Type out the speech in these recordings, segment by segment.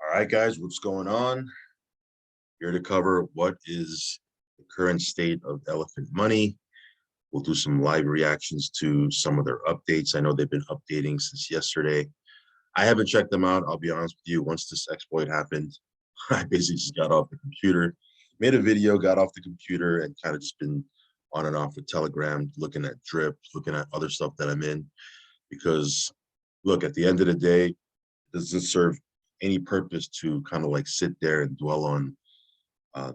All right, guys, what's going on? Here to cover what is the current state of Elephant Money. We'll do some live reactions to some of their updates. I know they've been updating since yesterday. I haven't checked them out. I'll be honest with you. Once this exploit happened, I basically just got off the computer, made a video, got off the computer, and kind of just been on and off with Telegram, looking at drip, looking at other stuff that I'm in. Because, look, at the end of the day, it doesn't serve any purpose to kind of like sit there and dwell on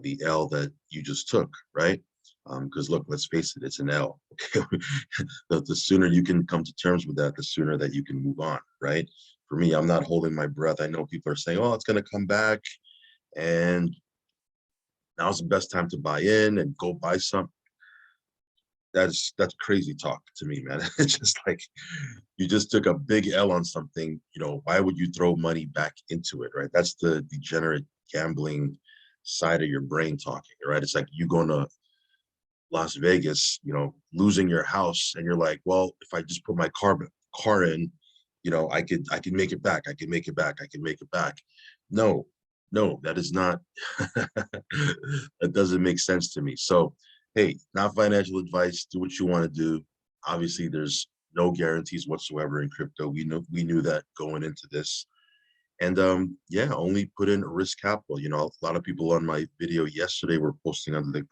the L that you just took, right? Because look, let's face it, it's an L. Okay, the sooner you can come to terms with that, the sooner that you can move on, right? For me, I'm not holding my breath. I know people are saying, "Oh, it's going to come back," and now's the best time to buy in and go buy some. That's crazy talk to me, man. It's just like you just took a big L on something. Why would you throw money back into it, right? That's the degenerate gambling side of your brain talking, right? It's like you going to Las Vegas, losing your house, and you're like, well, if I just put my car in, I could make it back. I can make it back. I can make it back. No, no, that is not that doesn't make sense to me. So, hey, not financial advice. Do what you want to do. Obviously, there's no guarantees whatsoever in crypto. We knew that going into this. And yeah, only put in risk capital. A lot of people on my video yesterday were posting under the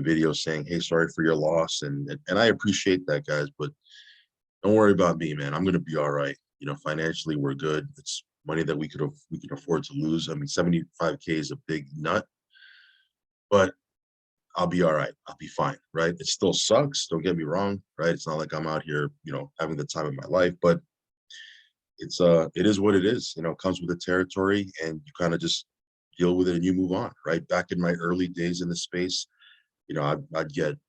video saying, "Hey, sorry for your loss," and I appreciate that, guys. But don't worry about me, man. I'm gonna be all right. Financially, we're good. It's money that we can afford to lose. I mean, 75K is a big nut, but I'll be all right. I'll be fine, right? It still sucks. Don't get me wrong, right? It's not like I'm out here, having the time of my life, but it is what it is. It comes with the territory, and you kind of just deal with it and you move on, right? Back in my early days in the space, I'd get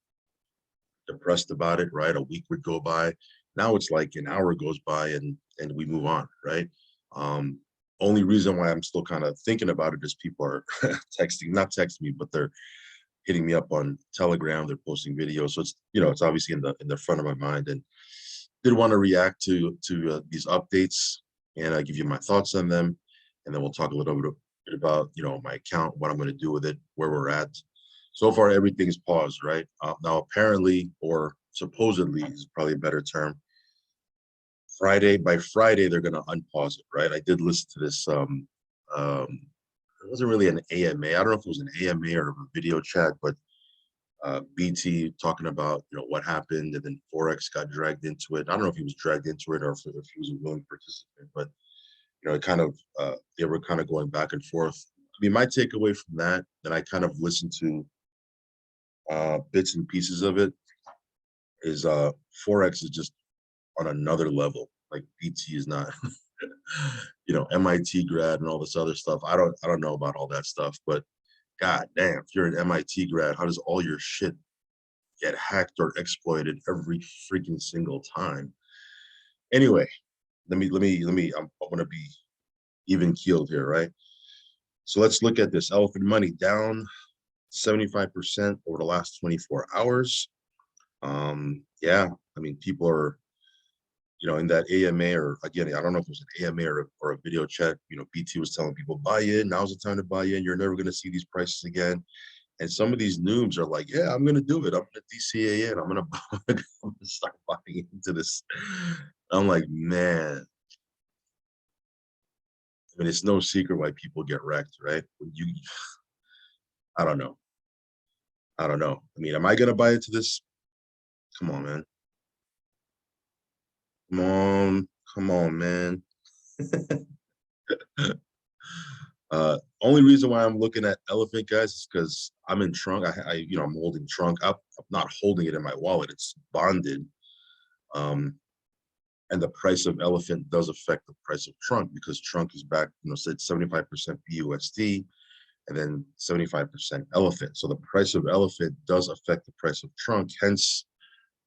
depressed about it, right? A week would go by. Now it's like an hour goes by and we move on, right? Um, Only reason why I'm still kind of thinking about it is people are not texting me, but they're hitting me up on Telegram. They're posting videos, so it's obviously in the front of my mind. And did want to react to these updates and give you my thoughts on them, and then we'll talk a little bit about my account, what I'm going to do with it, where we're at. So far, everything's paused, right? Now, apparently, or supposedly, is probably a better term. By Friday, they're going to unpause it, right? I did listen to this. It wasn't really an AMA. I don't know if it was an AMA or a video chat, but BT talking about what happened, and then Forex got dragged into it. I don't know if he was dragged into it or if he was a willing participant, but it kind of they were kind of going back and forth. I mean, my takeaway from that I kind of listened to bits and pieces of it is Forex is just on another level. Like BT is not, MIT grad and all this other stuff. I don't know about all that stuff, but god damn, if you're an MIT grad, how does all your shit get hacked or exploited every freaking single time? Anyway, I want to be even keeled here, right? So let's look at this. Elephant Money down 75% over the last 24 hours. Yeah, I mean, people are, in that AMA, or again, I don't know if it was an AMA or a video chat, BT was telling people, buy in, now's the time to buy in. You're never going to see these prices again. And some of these noobs are like, yeah, I'm going to do it. I'm going to DCA in. I'm going to start buying into this. I'm like, man, I mean, it's no secret why people get wrecked, right? I don't know. I don't know. I mean, am I going to buy into this? Come on, man. Come on, man. Only reason why I'm looking at Elephant, guys, is because I'm in trunk. I'm holding trunk. I'm not holding it in my wallet. It's bonded. And the price of Elephant does affect the price of trunk, because trunk is back, said 75% BUSD and then 75% Elephant. So the price of Elephant does affect the price of trunk. Hence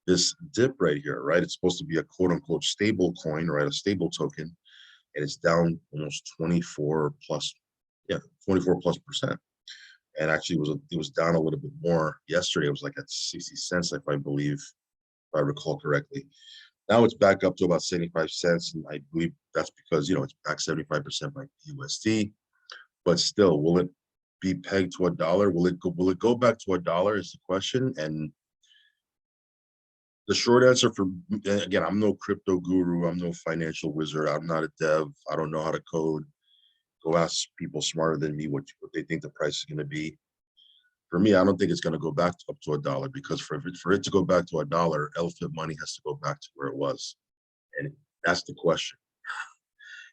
this dip right here, right? It's supposed to be a quote unquote stable coin, right? A stable token. And it's down almost 24 plus, yeah, 24 plus percent. And actually it was down a little bit more yesterday. It was like at 60 cents, if I recall correctly. Now it's back up to about 75 cents, and I believe that's because it's back 75% by USD. But still, will it be pegged to $1? Will it go back to $1 is the question. And the short answer again, I'm no crypto guru, I'm no financial wizard, I'm not a dev, I don't know how to code. Go ask people smarter than me what they think the price is going to be. For me, I don't think it's going to go back up to $1, because for it to go back to $1, elephant money has to go back to where it was. And that's the question.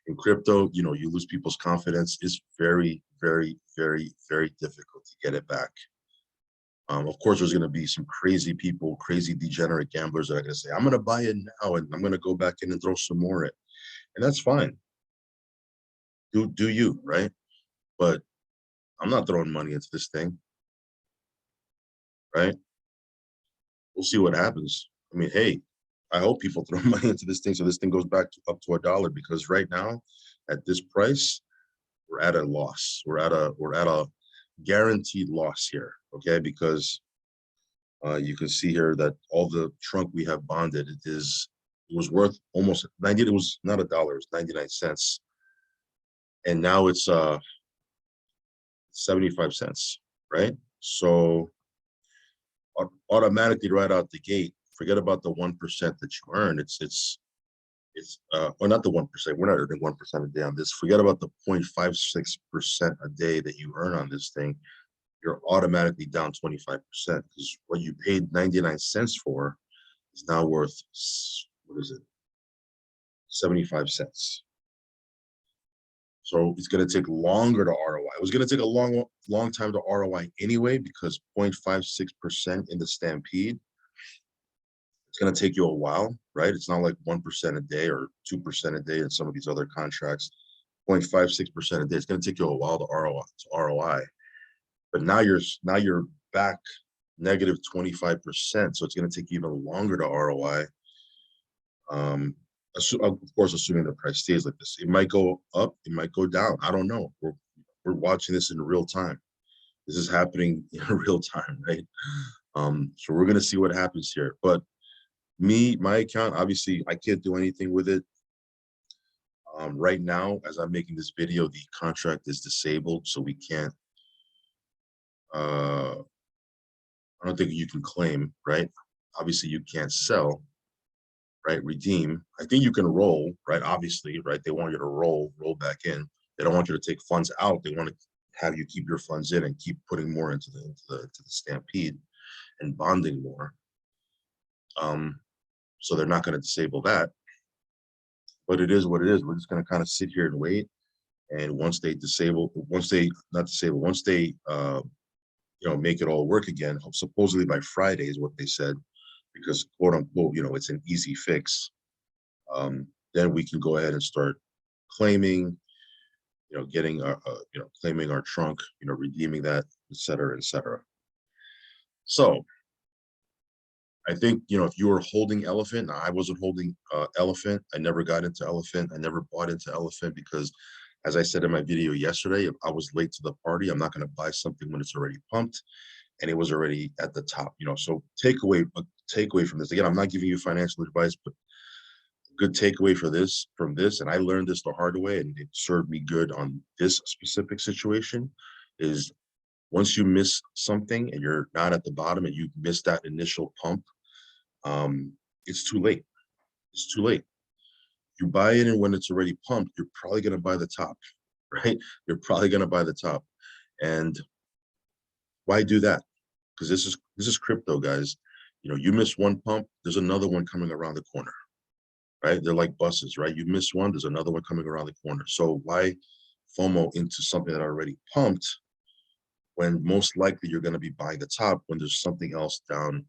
In crypto, you lose people's confidence. It's very, very, very, very difficult to get it back. Of course, there's going to be some crazy people, crazy degenerate gamblers that are going to say, I'm going to buy it now and I'm going to go back in and throw some more in. And that's fine. Do you, right? But I'm not throwing money into this thing, right? We'll see what happens. I mean, hey, I hope people throw money into this thing so this thing goes back up to $1, because right now, at this price, we're at a loss. We're at a guaranteed loss here, okay? Because you can see here that all the trunk we have bonded, it was worth almost 90. It was not $1, it was 99 cents, and now it's 75 cents, right? So automatically right out the gate, forget about the 1% that you earn. It's or not the 1%. We're not earning 1% a day on this. Forget about the 0.56% a day that you earn on this thing. You're automatically down 25%, because what you paid 99 cents for is now worth, what is it, 75 cents. So it's going to take longer to ROI. It was going to take a long time to ROI anyway, because 0.56% in the Stampede, it's going to take you a while, right? It's not like 1% a day or 2% a day in some of these other contracts. 0.56% a day. It's going to take you a while to ROI. But now you're back negative 25%. So it's going to take even longer to ROI. Of course, assuming the price stays like this. It might go up, it might go down. I don't know. We're watching this in real time. This is happening in real time, right? So we're gonna see what happens here. But my account, obviously, I can't do anything with it. Right now, as I'm making this video, the contract is disabled, so we can't. I don't think you can claim, right? Obviously, you can't sell, right? Redeem. I think you can roll, right? Obviously, right? They want you to roll back in. They don't want you to take funds out. They want to have you keep your funds in and keep putting more into the Stampede and bonding more. So they're not going to disable that. But it is what it is. We're just going to kind of sit here and wait. And once they make it all work again, supposedly by Friday is what they said, because quote unquote, it's an easy fix. Then we can go ahead and start claiming, getting claiming our trunk, redeeming that, et cetera, et cetera. So I think, if you were holding Elephant, now I wasn't holding Elephant. I never got into Elephant. I never bought into Elephant because, as I said in my video yesterday, if I was late to the party, I'm not going to buy something when it's already pumped and it was already at the top. So takeaway from this, again, I'm not giving you financial advice, but good takeaway from this, and I learned this the hard way, and it served me good on this specific situation, is once you miss something and you're not at the bottom and you miss that initial pump, it's too late. It's too late. You buy it, and when it's already pumped, you're probably going to buy the top, right? You're probably going to buy the top. And why do that? Because this is crypto, guys. You miss one pump, there's another one coming around the corner, right? They're like buses, right? You miss one, there's another one coming around the corner. So why FOMO into something that already pumped when most likely you're going to be buying the top when there's something else down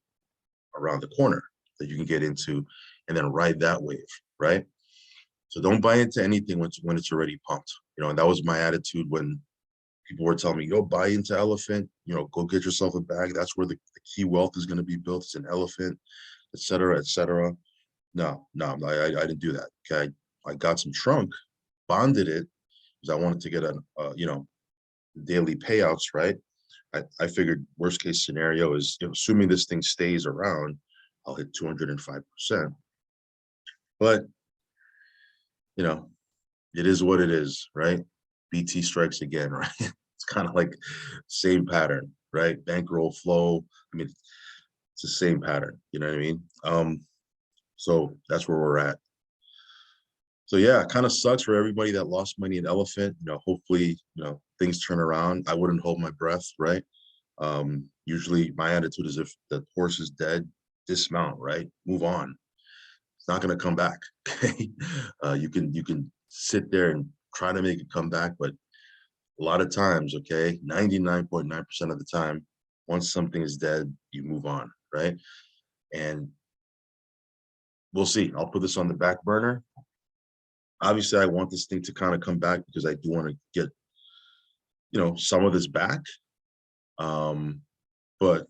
around the corner that you can get into and then ride that wave, right? So don't buy into anything when it's already pumped. And that was my attitude when people were telling me, buy into Elephant, go get yourself a bag. That's where the key wealth is going to be built. It's an Elephant, et cetera, et cetera. No, I didn't do that. Okay. I got some trunk, bonded it because I wanted to get daily payouts, right? I figured worst case scenario is, assuming this thing stays around, I'll hit 205%. But, you know, it is what it is, right? BT strikes again, right? It's kind of like same pattern, right? Bankroll flow. I mean, it's the same pattern, you know what I mean? So that's where we're at. So yeah, it kind of sucks for everybody that lost money in Elephant. Hopefully, things turn around. I wouldn't hold my breath, right? Usually my attitude is if the horse is dead, dismount, right? Move on. It's not going to come back. Okay. You can sit there and try to make it come back, but a lot of times, okay, 99.9% of the time, once something is dead, you move on, right? And we'll see. I'll put this on the back burner. Obviously, I want this thing to kind of come back because I do want to get, some of this back. But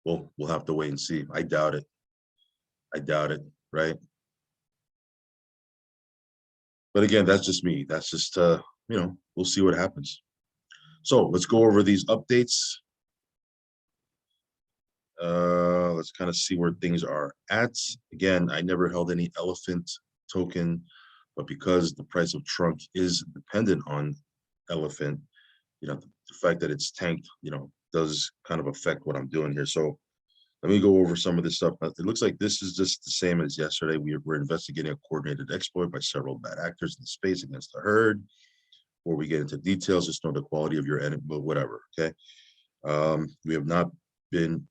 we'll have to wait and see. I doubt it. I doubt it, right? But again, that's just me. That's just we'll see what happens. So let's go over these updates. Let's kind of see where things are at. Again, I never held any Elephant token, but because the price of Trunk is dependent on Elephant, the fact that it's tanked, does kind of affect what I'm doing here. So let me go over some of this stuff. It looks like this is just the same as yesterday. We're investigating a coordinated exploit by several bad actors in the space against the herd. Before we get into details, just know the quality of your enemy, but whatever, okay? We have not been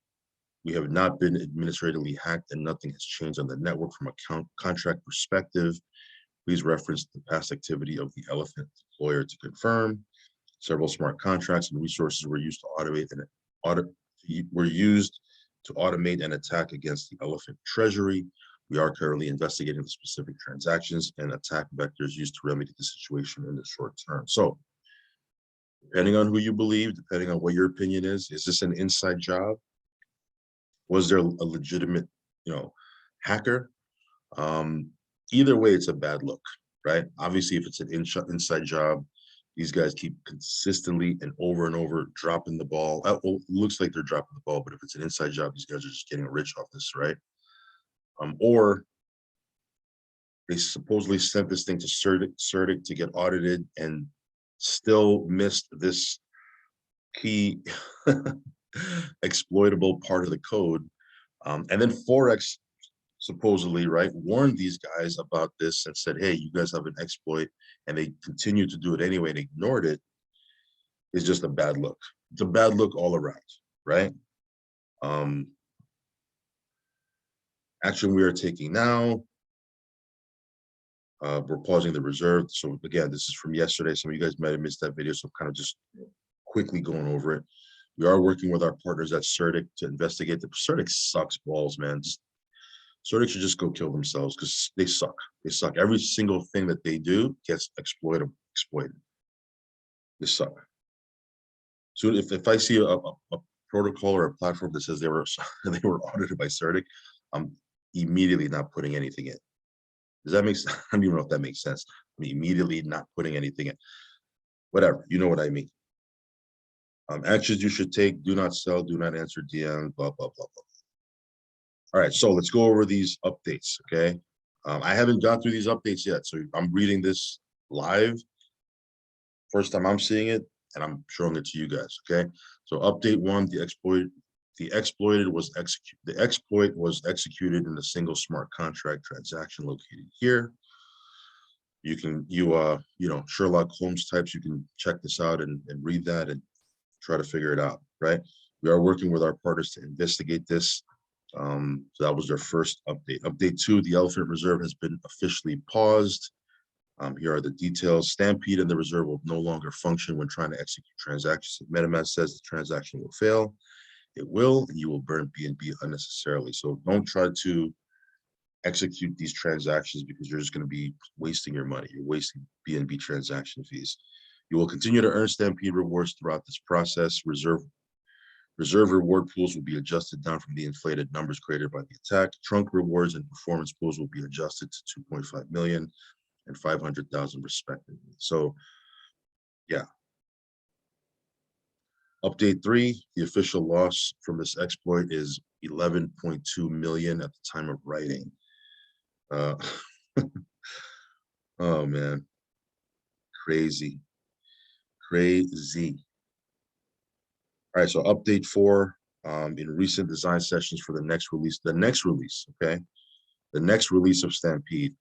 administratively hacked, and nothing has changed on the network from a contract perspective. Please reference the past activity of the Elephant deployer to confirm. Several smart contracts and resources were used to automate an attack against the Elephant treasury. We are currently investigating the specific transactions and attack vectors used to remedy the situation in the short term. So, depending on who you believe, depending on what your opinion is this an inside job? Was there a legitimate, hacker? Either way, it's a bad look, right? Obviously, if it's an inside job, these guys keep consistently and over dropping the ball. Well, it looks like they're dropping the ball, but if it's an inside job, these guys are just getting rich off this, right? Or they supposedly sent this thing to CERDIC to get audited and still missed this key exploitable part of the code. And then Forex supposedly, right, warned these guys about this and said, hey, you guys have an exploit, and they continued to do it anyway and ignored it. It's just a bad look. It's a bad look all around, right? Action we are taking now. We're pausing the reserve. So again, this is from yesterday. Some of you guys might have missed that video, so I'm kind of just quickly going over it. We are working with our partners at CERDIC to investigate. The CERDIC sucks balls, man. CERDIC should just go kill themselves because they suck. They suck. Every single thing that they do gets exploited. They suck. So if I see a protocol or a platform that says they were audited by CERDIC, I'm immediately not putting anything in. Does that make sense? I don't even know if that makes sense. I'm immediately not putting anything in. Whatever, you know what I mean. Actions you should take: do not sell, do not answer DM, blah, blah, blah, blah. All right, so let's go over these updates, okay? I haven't gone through these updates yet, so I'm reading this live. First time I'm seeing it, and I'm showing it to you guys, okay? So update 1, the exploit was executed in a single smart contract transaction located here. You can, Sherlock Holmes types, you can check this out and read that and try to figure it out, right? We are working with our partners to investigate this. So that was their first update. Update 2, the Elephant Reserve has been officially paused. Here are the details. Stampede and the reserve will no longer function when trying to execute transactions. If MetaMask says the transaction will fail, it will, and you will burn BNB unnecessarily. So don't try to execute these transactions because you're just going to be wasting your money. You're wasting BNB transaction fees. You will continue to earn Stampede rewards throughout this process. Reserve reward pools will be adjusted down from the inflated numbers created by the attack. Trunk rewards and performance pools will be adjusted to 2.5 million and 500,000 respectively. So, yeah. Update 3, the official loss from this exploit is 11.2 million at the time of writing. Oh man, crazy. All right, so update 4, in recent design sessions for the next release, okay? The next release of Stampede.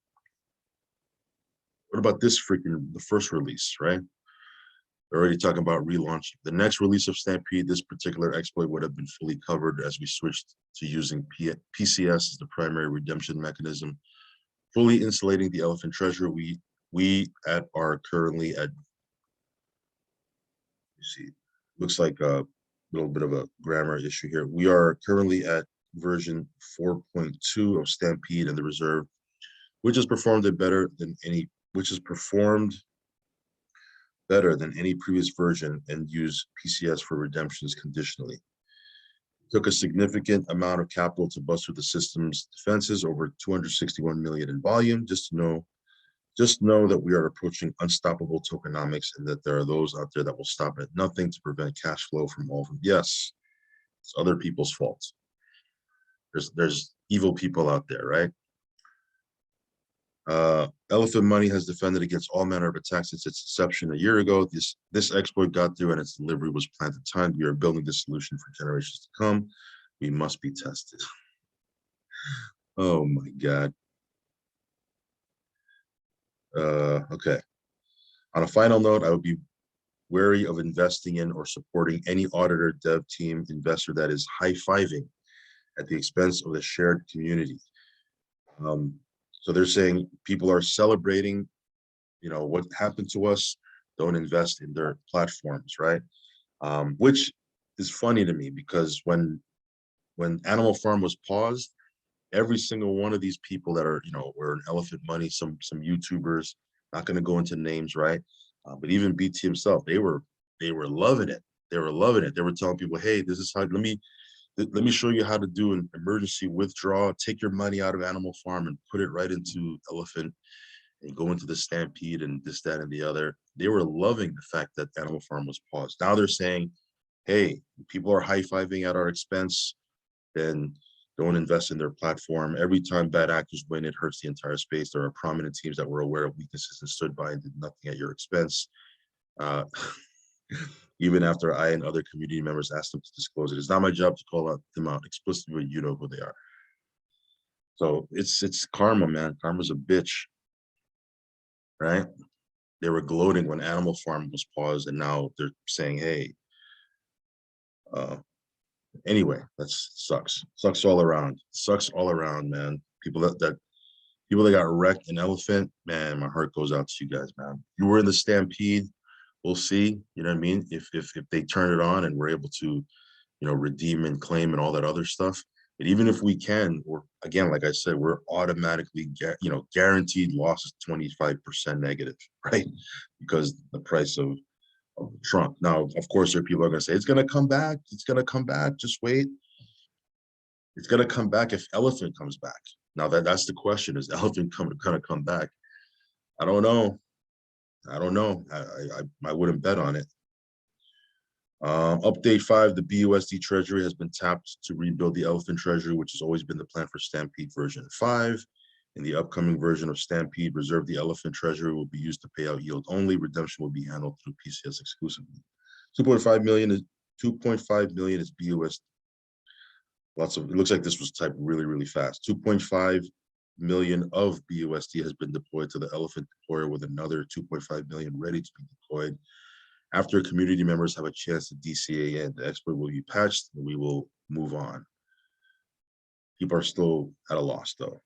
What about this the first release, right? They're already talking about relaunching. The next release of Stampede, this particular exploit would have been fully covered as we switched to using PCS as the primary redemption mechanism, fully insulating the elephant treasure. We are currently at, you see, looks like a little bit of a grammar issue here. We are currently at version 4.2 of Stampede and the reserve, which has performed better than any previous version and use PCS for redemptions conditionally. It took a significant amount of capital to bust through the system's defenses, over 261 million in volume. Just know that we are approaching unstoppable tokenomics and that there are those out there that will stop at nothing to prevent cash flow from all of them. Yes, it's other people's faults. There's evil people out there, right? Elephant Money has defended against all manner of attacks since its inception a year ago. This exploit got through and its delivery was planned at time. We are building this solution for generations to come. We must be tested. Oh my God. Okay. On a final note, I would be wary of investing in or supporting any auditor, dev team, investor that is high-fiving at the expense of the shared community. So they're saying people are celebrating, what happened to us. Don't invest in their platforms, right? Which is funny to me because when Animal Farm was paused, every single one of these people that are, were in Elephant Money, some YouTubers, not going to go into names, right? But even BT himself, they were loving it. They were loving it. They were telling people, hey, this is how, let me show you how to do an emergency withdrawal. Take your money out of Animal Farm and put it right into Elephant and go into the Stampede and this, that, and the other. They were loving the fact that Animal Farm was paused. Now they're saying, hey, people are high-fiving at our expense, then don't invest in their platform. Every time bad actors win, it hurts the entire space. There are prominent teams that were aware of weaknesses and stood by and did nothing at your expense. Even after I and other community members asked them to disclose it. It's not my job to call them out explicitly, but you know who they are. So it's karma, man. Karma's a bitch, right? They were gloating when Animal Farm was paused, and now they're saying, hey, anyway, that sucks. Sucks all around. Sucks all around, man. People that got wrecked in Elephant, man, my heart goes out to you guys, man. You were in the Stampede. We'll see, you know what I mean? If they turn it on and we're able to, redeem and claim and all that other stuff. And even if we can, we're, again, like I said, we're automatically, guaranteed losses 25% negative, right? Because the price of Trump. Now, of course, there are people are going to say, it's going to come back. It's going to come back. Just wait. It's going to come back if Elephant comes back. Now, that's the question. Is Elephant going to come back? I don't know. I wouldn't bet on it. Update 5, the BUSD treasury has been tapped to rebuild the Elephant treasury, which has always been the plan for Stampede version 5. In the upcoming version of Stampede, reserve the Elephant treasury will be used to pay out yield only. Redemption will be handled through PCS exclusively. 2.5 million is BUSD. It looks like this was typed really, really fast. 2.5 million of BUSD has been deployed to the Elephant deployer, with another 2.5 million ready to be deployed. After community members have a chance to DCA in, the exploit will be patched and we will move on. People are still at a loss though.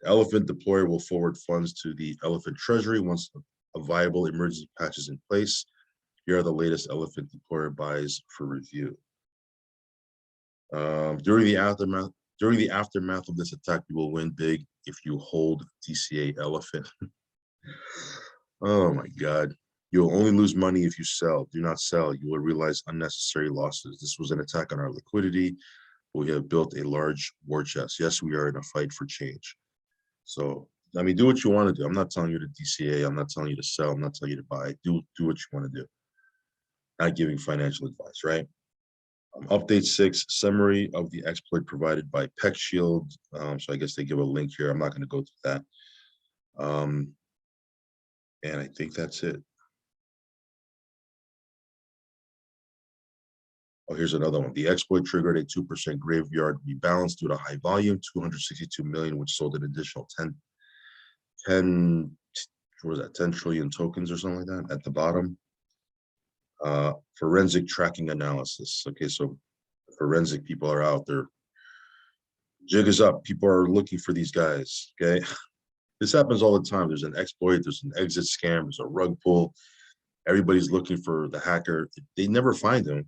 The Elephant deployer will forward funds to the Elephant treasury once a viable emergency patch is in place. Here are the latest Elephant deployer buys for review. During the aftermath of this attack, you will win big if you hold DCA Elephant. Oh my God. You'll only lose money if you sell. Do not sell. You will realize unnecessary losses. This was an attack on our liquidity. We have built a large war chest. Yes, we are in a fight for change. So, I mean, do what you want to do. I'm not telling you to DCA. I'm not telling you to sell. I'm not telling you to buy. Do what you want to do. Not giving financial advice, right? Update 6, summary of the exploit provided by Peck Shield. So I guess they give a link here. I'm not going to go through that. And I think that's it. Oh, here's another one. The exploit triggered a 2% graveyard rebalance due to high volume, 262 million, which sold an additional 10, what was that, 10 trillion tokens or something like that at the bottom. Forensic tracking analysis. Okay, so forensic people are out there. Jig is up. People are looking for these guys. Okay, this happens all the time. There's an exploit, there's an exit scam, there's a rug pull. Everybody's looking for the hacker. They never find him.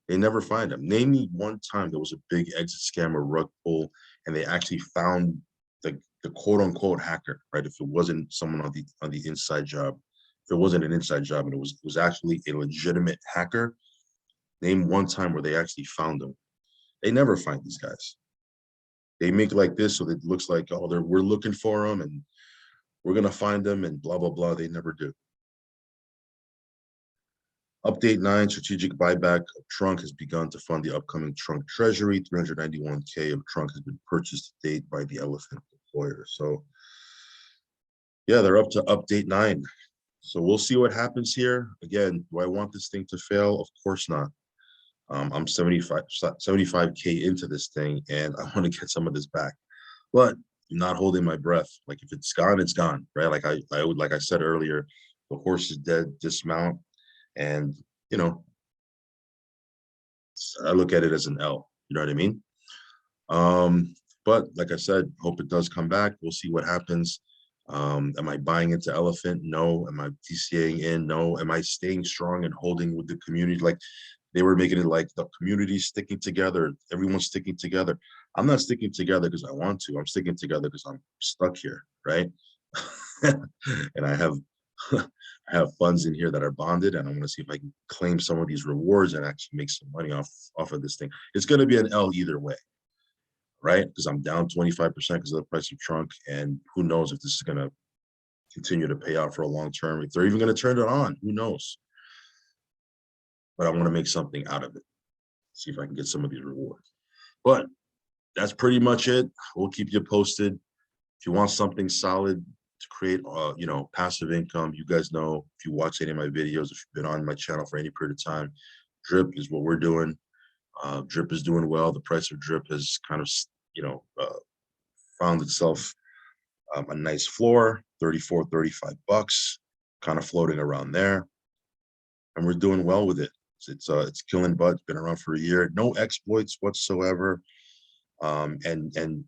They never find him. Name me one time there was a big exit scam or rug pull, and they actually found the quote unquote hacker, right? If it wasn't someone on the inside job, if it wasn't an inside job and it was actually a legitimate hacker, name one time where they actually found them. They never find these guys. They make like this so that it looks like, oh, we're looking for them and we're gonna find them and blah blah blah. They never do. Update 9, strategic buyback of Trunk has begun to fund the upcoming Trunk treasury. 391K of Trunk has been purchased to date by the Elephant deployer. So yeah, they're up to update 9. So we'll see what happens here. Again, do I want this thing to fail? Of course not. I'm 75K into this thing and I want to get some of this back, but I'm not holding my breath. Like if it's gone, it's gone, right? Like like I said earlier, the horse is dead, dismount. And, you know, I look at it as an L, you know what I mean? But like I said, hope it does come back. We'll see what happens. Am I buying into Elephant? No. Am I DCAing in? No. Am I staying strong and holding with the community? Like they were making it like the community sticking together, everyone's sticking together. I'm not sticking together because I want to. I'm sticking together because I'm stuck here, right? And I have I have funds in here that are bonded, and I'm going to see if I can claim some of these rewards and actually make some money off of this thing. It's going to be an L either way, right? Because I'm down 25% because of the price of Trunk, and who knows if this is going to continue to pay out for a long term. If they're even going to turn it on, who knows? But I want to make something out of it. See if I can get some of these rewards. But that's pretty much it. We'll keep you posted. If you want something solid to create, you know, passive income, you guys know, if you watch any of my videos, if you've been on my channel for any period of time, drip is what we're doing. Drip is doing well. The price of drip has kind of, you know, found itself a nice floor, 34, 35 bucks, kind of floating around there. And we're doing well with it. It's killing butt. It's been around for a year. No exploits whatsoever. And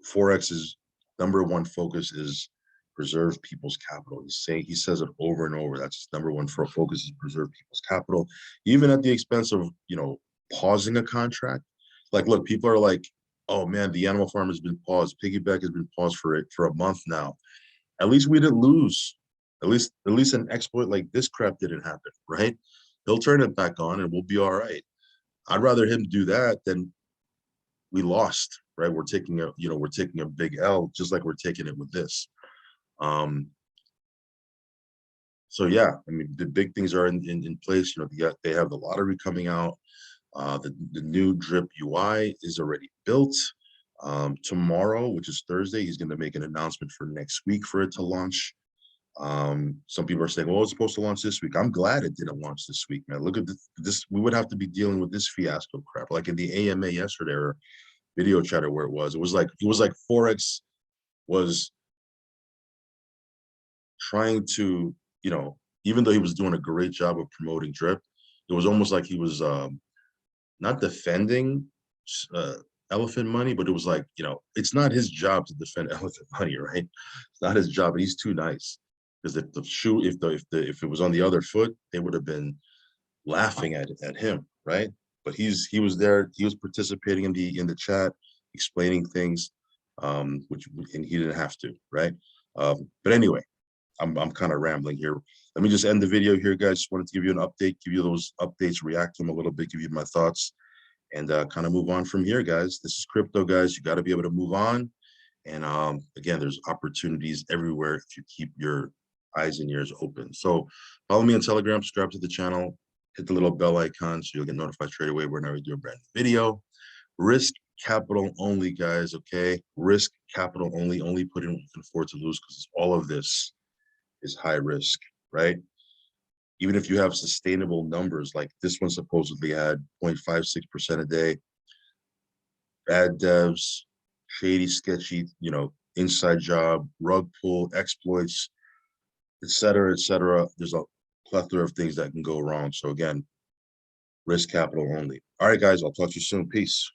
Forex's #1 focus is preserve people's capital. He says it over and over. That's his #1 focus is preserve people's capital, even at the expense of, you know, pausing a contract. Like, look, people are like, oh man, the animal farm has been paused. Piggyback has been paused for a month now. At least we didn't lose. At least an exploit like this crap didn't happen, right? He'll turn it back on and we'll be all right. I'd rather him do that than we lost, right? We're taking a big L, just like we're taking it with this. So yeah, I mean, the big things are in place. You know, they have the lottery coming out. The new drip UI is already built. Tomorrow, which is Thursday, he's going to make an announcement for next week for it to launch. Some people are saying, well, it's supposed to launch this week. I'm glad it didn't launch this week, man. Look at this. We would have to be dealing with this fiasco crap, like in the AMA yesterday or video chatter where it was like Forex was trying to, you know, even though he was doing a great job of promoting drip, it was almost like he was not defending elephant money, but it was like, you know, it's not his job to defend elephant money, right? It's not his job, and he's too nice. Because if the shoe, if it was on the other foot, they would have been laughing at him, right? But he was there, he was participating in the chat, explaining things, and he didn't have to, right? But anyway, I'm kind of rambling here. Let me just end the video here, guys. Just wanted to give you an update, give you those updates, react to them a little bit, give you my thoughts, and kind of move on from here, guys. This is crypto, guys. You got to be able to move on. And again, there's opportunities everywhere if you keep your eyes and ears open. So follow me on Telegram, subscribe to the channel. Hit the little bell icon so you'll get notified straight away whenever we do a brand new video. Risk capital only, guys, okay? Risk capital only put in what you can afford to lose, because all of this is high risk, right? Even if you have sustainable numbers, like this one supposedly had 0.56% a day, bad devs, shady, sketchy, inside job, rug pull, exploits, et cetera, et cetera. There's a plethora of things that can go wrong. So again, risk capital only. All right, guys, I'll talk to you soon. Peace.